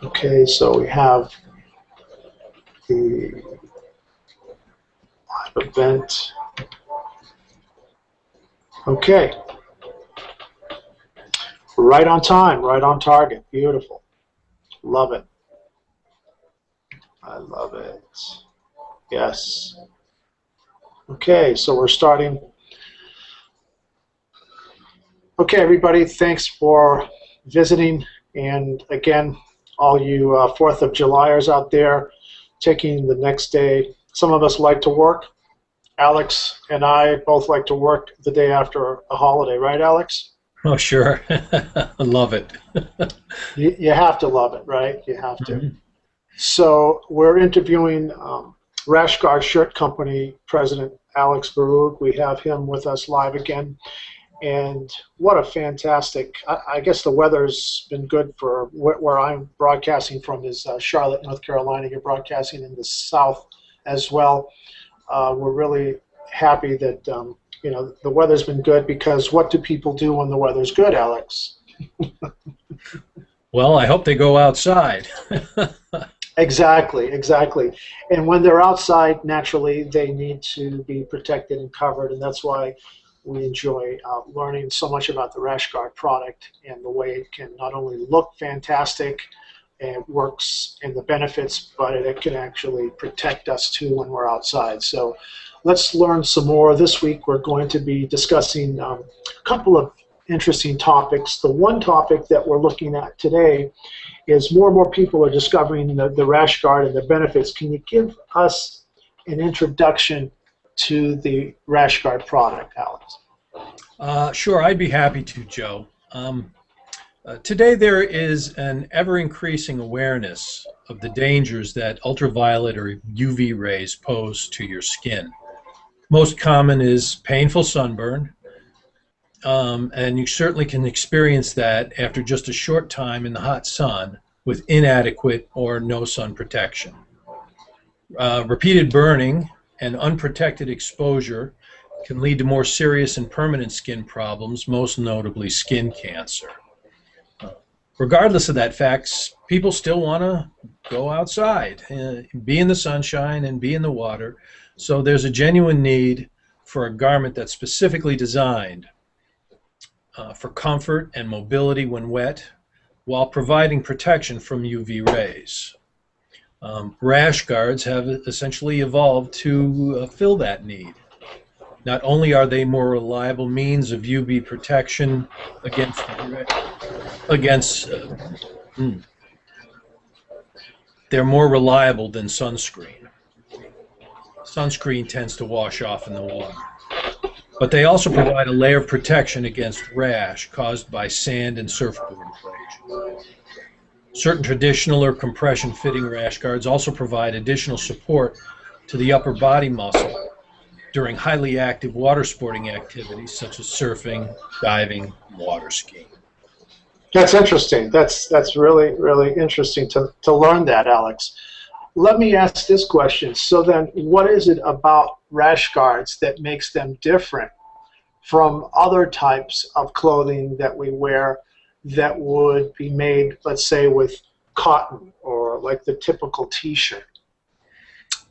Okay, so we have the live event. Okay, right on time, right on target. Beautiful. Love it. I love it. Yes. Okay, so we're starting. Okay, everybody, thanks for visiting. And again, all you 4th of Julyers out there taking the next day. Some of us like to work. Alex and I both like to work the day after a holiday, right, Alex? Oh, sure. I love it. You have to love it, right? You have to. Mhm. So we're interviewing Rashguards Shirt Company President Alex Baruch. We have him with us live again. And what a fantastic, I guess the weather's been good for where I'm broadcasting from is Charlotte, North Carolina. You're broadcasting in the south as well. We're really happy that, the weather's been good because what do people do when the weather's good, Alex? Well, I hope they go outside. Exactly, exactly. And when they're outside, naturally, they need to be protected and covered, and that's why we enjoy learning so much about the Rashguard product and the way it can not only look fantastic and works and the benefits, but it can actually protect us too when we're outside. So let's learn some more. This week we're going to be discussing a couple of interesting topics. The one topic that we're looking at today is more and more people are discovering the rash guard and the benefits. Can you give us an introduction to the rash guard product, Alex? Sure, I'd be happy to, Joe. Today there is an ever-increasing awareness of the dangers that ultraviolet or UV rays pose to your skin. Most common is painful sunburn, and you certainly can experience that after just a short time in the hot sun with inadequate or no sun protection. Repeated burning and unprotected exposure can lead to more serious and permanent skin problems, most notably skin cancer. Regardless of that fact, people still want to go outside, be in the sunshine and be in the water. So there's a genuine need for a garment that's specifically designed for comfort and mobility when wet, while providing protection from UV rays. Rash guards have essentially evolved to fill that need. Not only are they more reliable means of UV protection against they're more reliable than sunscreen. Sunscreen tends to wash off in the water. But they also provide a layer of protection against rash caused by sand and surfboard abrasion. Certain traditional or compression fitting rash guards also provide additional support to the upper body muscle during highly active water sporting activities such as surfing, diving, and water skiing. That's interesting. That's really, really interesting to learn that, Alex. Let me ask this question. So then what is it about rash guards that makes them different from other types of clothing that we wear that would be made, let's say, with cotton or like the typical t-shirt?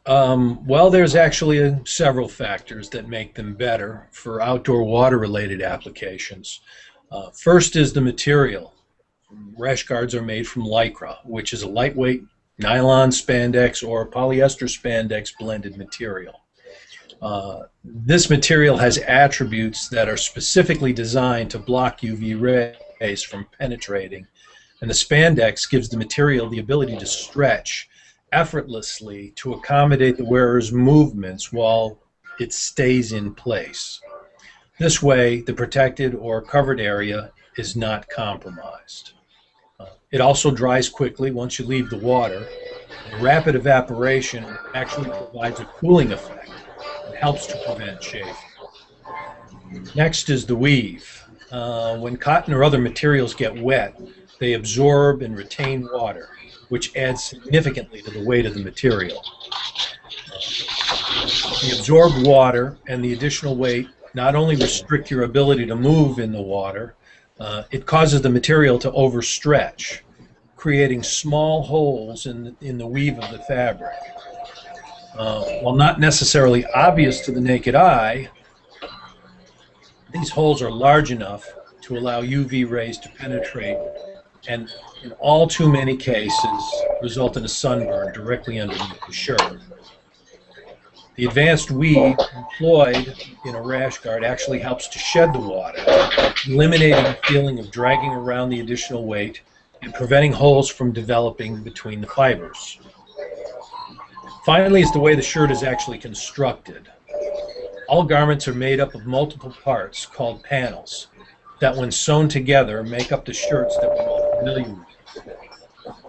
Well, there's actually several factors that make them better for outdoor water-related applications. First is the material. Rash guards are made from Lycra, which is a lightweight nylon spandex or polyester spandex blended material. This material has attributes that are specifically designed to block UV rays from penetrating, and the spandex gives the material the ability to stretch effortlessly to accommodate the wearer's movements while it stays in place. This way, the protected or covered area is not compromised. It also dries quickly once you leave the water, and rapid evaporation actually provides a cooling effect and helps to prevent chafing. Next is the weave. When cotton or other materials get wet, they absorb and retain water, which adds significantly to the weight of the material. The absorbed water and the additional weight not only restrict your ability to move in the water, it causes the material to overstretch, creating small holes in the weave of the fabric. While not necessarily obvious to the naked eye, these holes are large enough to allow UV rays to penetrate and, in all too many cases, result in a sunburn directly underneath the shirt. The advanced weave employed in a rash guard actually helps to shed the water, eliminating the feeling of dragging around the additional weight and preventing holes from developing between the fibers. Finally is the way the shirt is actually constructed. All garments are made up of multiple parts called panels that, when sewn together, make up the shirts that we're all familiar with.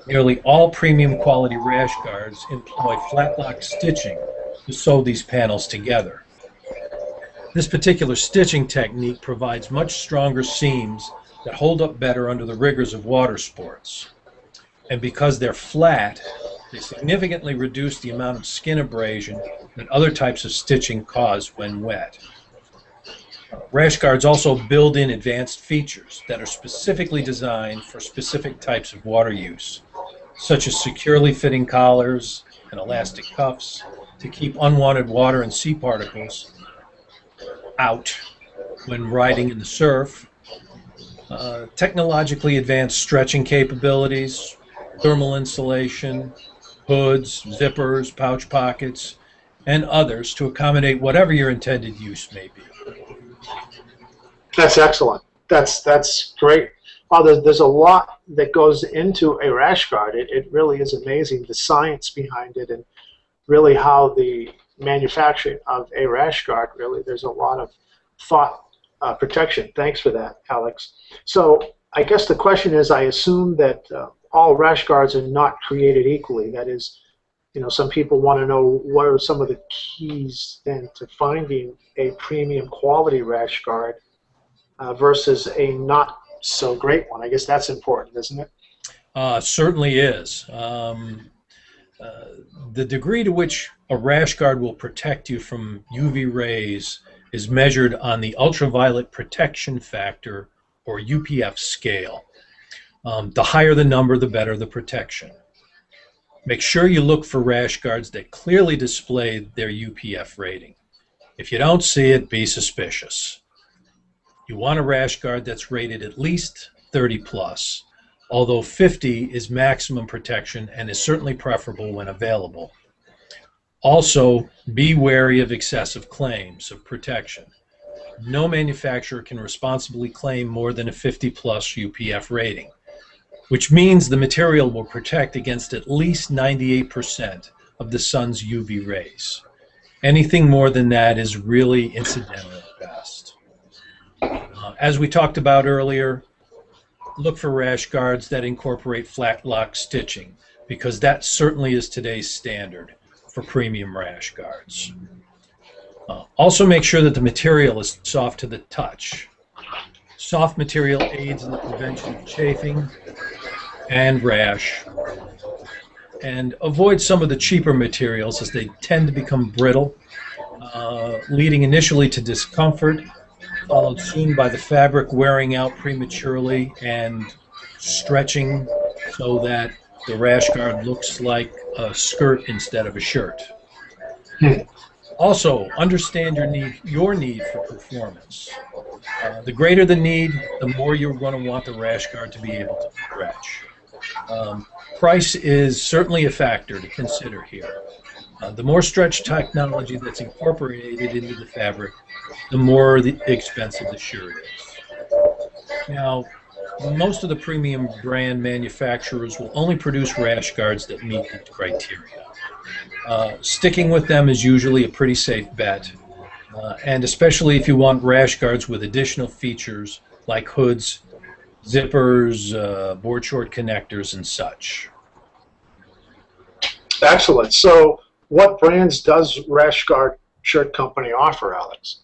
Nearly all premium quality rash guards employ flat lock stitching to sew these panels together. This particular stitching technique provides much stronger seams that hold up better under the rigors of water sports. And because they're flat, they significantly reduce the amount of skin abrasion that other types of stitching cause when wet. Rash guards also build in advanced features that are specifically designed for specific types of water use, such as securely fitting collars and elastic cuffs to keep unwanted water and sea particles out when riding in the surf, technologically advanced stretching capabilities, thermal insulation, hoods, zippers, pouch pockets, and others to accommodate whatever your intended use may be. That's excellent. That's great. Wow, there's a lot that goes into a rash guard. It really is amazing, the science behind it, and really how the manufacturing of a rash guard, really, there's a lot of thought protection. Thanks for that, Alex. So I guess the question is, I assume that all rash guards are not created equally. That is, some people want to know what are some of the keys then to finding a premium quality rash guard versus a not so great one. I guess that's important, isn't it? Certainly is. The degree to which a rash guard will protect you from UV rays is measured on the ultraviolet protection factor, or UPF scale. The higher the number, the better the protection. Make sure you look for rash guards that clearly display their UPF rating. If you don't see it, be suspicious. You want a rash guard that's rated at least 30 plus, although 50 is maximum protection and is certainly preferable when available. Also, be wary of excessive claims of protection. No manufacturer can responsibly claim more than a 50 plus UPF rating, which means the material will protect against at least 98% of the sun's UV rays. Anything more than that is really incidental at best. As we talked about earlier, look for rash guards that incorporate flat lock stitching, because that certainly is today's standard for premium rash guards. Also make sure that the material is soft to the touch. Soft material aids in the prevention of chafing and rash. And avoid some of the cheaper materials, as they tend to become brittle, leading initially to discomfort, followed soon by the fabric wearing out prematurely and stretching so that the rash guard looks like a skirt instead of a shirt. Also, understand your need for performance. The greater the need, the more you're going to want the rash guard to be able to stretch. Price is certainly a factor to consider here. The more stretch technology that's incorporated into the fabric, the more expensive the shirt is. Now, most of the premium brand manufacturers will only produce rash guards that meet the criteria. Sticking with them is usually a pretty safe bet, and especially if you want rash guards with additional features like hoods, zippers, board short connectors, and such. Excellent. So what brands does Rash Guard Shirt Company offer, Alex?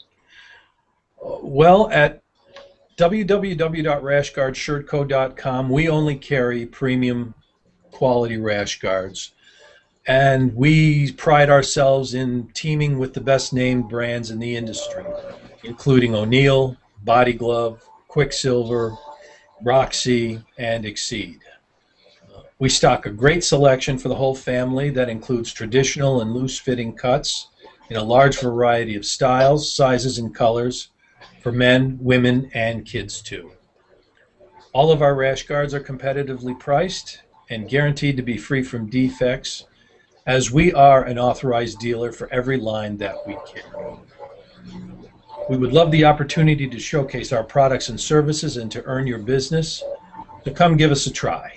Well, at www.rashguardshirtco.com, we only carry premium quality rash guards, and we pride ourselves in teaming with the best named brands in the industry, including O'Neill, Body Glove, Quicksilver, Roxy, and Exceed. We stock a great selection for the whole family that includes traditional and loose-fitting cuts in a large variety of styles, sizes, and colors for men, women, and kids too. All of our rash guards are competitively priced and guaranteed to be free from defects, as we are an authorized dealer for every line that we carry. We would love the opportunity to showcase our products and services and to earn your business, so come give us a try.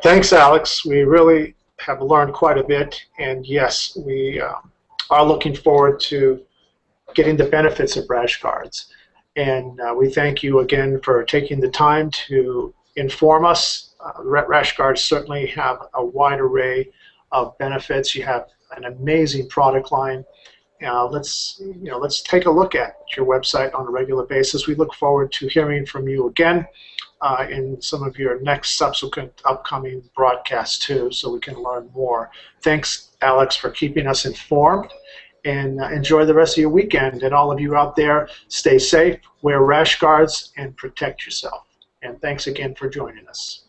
Thanks, Alex. We really have learned quite a bit, and yes, we are looking forward to getting the benefits of rash guards. And we thank you again for taking the time to inform us. Rash guards certainly have a wide array of benefits. You have an amazing product line. Let's take a look at your website on a regular basis. We look forward to hearing from you again in some of your next subsequent upcoming broadcasts too, so we can learn more. Thanks, Alex, for keeping us informed, and enjoy the rest of your weekend. And all of you out there, stay safe, wear rash guards, and protect yourself. And thanks again for joining us.